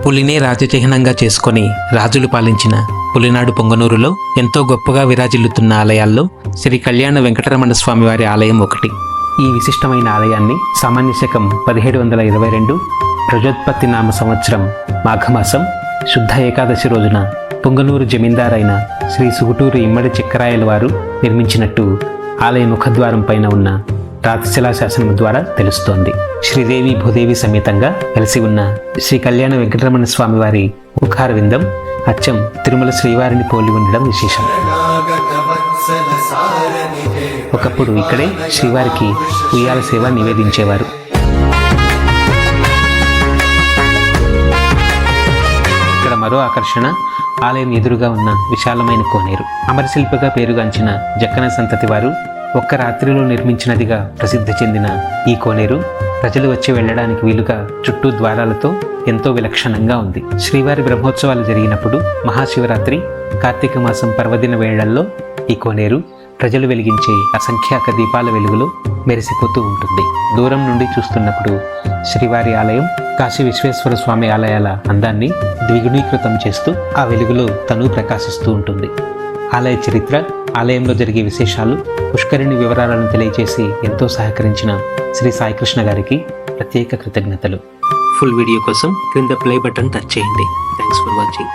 పులినే రాజచిహ్నంగా చేసుకొని రాజులు పాలించిన పులినాడు పొంగనూరులో ఎంతో గొప్పగా విరాజిల్లుతున్న ఆలయాల్లో శ్రీ కళ్యాణ వెంకటరమణ స్వామి వారి ఆలయం ఒకటి. ఈ విశిష్టమైన ఆలయాన్ని సామాన్య శకం 1722 ప్రజోత్పత్తి నామ సంవత్సరం మాఘమాసం శుద్ధ ఏకాదశి రోజున పొంగనూరు జమీందారైన శ్రీ సుగుటూరు ఇమ్మడి చిక్కరాయల వారు నిర్మించినట్టు ఆలయ ముఖద్వారం పైన ఉన్న రాతిశిలా శాసనం ద్వారా తెలుస్తోంది. శ్రీదేవి భూదేవి సమేతంగా కలిసి ఉన్న శ్రీ కళ్యాణ వెంకటరమణ స్వామి వారి ముఖార విందం అచ్చం తిరుమల శ్రీవారిని పోలి ఉండడం విశేషం. ఒకప్పుడు ఇక్కడే శ్రీవారికి ఉయ్యాల సేవ నివేదించేవారు. ఇక్కడ మరో ఆకర్షణ ఆలయం ఎదురుగా ఉన్న విశాలమైన కోనేరు. అమరశిల్పగా పేరుగాంచిన జక్కన సంతతి వారు ఒక్క రాత్రిలో నిర్మించినదిగా ప్రసిద్ధి చెందిన ఈ కోనేరు ప్రజలు వచ్చి వెళ్ళడానికి వీలుగా చుట్టూ ద్వారాలతో ఎంతో విలక్షణంగా ఉంది. శ్రీవారి బ్రహ్మోత్సవాలు జరిగినప్పుడు మహాశివరాత్రి, కార్తీక మాసం పర్వదిన వేళల్లో ఈ కోనేరు ప్రజలు వెలిగించే అసంఖ్యాక దీపాల వెలుగులో మెరిసిపోతూ ఉంటుంది. దూరం నుండి చూస్తున్నప్పుడు శ్రీవారి ఆలయం, కాశీ విశ్వేశ్వర స్వామి ఆలయాల అందాన్ని ద్విగుణీకృతం చేస్తూ ఆ వెలుగులో తను ప్రకాశిస్తూ ఉంటుంది. ఆలయ చరిత్ర, ఆలయంలో జరిగే విశేషాలు, పుష్కరిణి వివరాలను తెలియజేసి ఎంతో సహకరించిన శ్రీ సాయికృష్ణ గారికి ప్రత్యేక కృతజ్ఞతలు. ఫుల్ వీడియో కోసం క్రింద ప్లే బటన్ టచ్ చేయండి. Thanks for watching.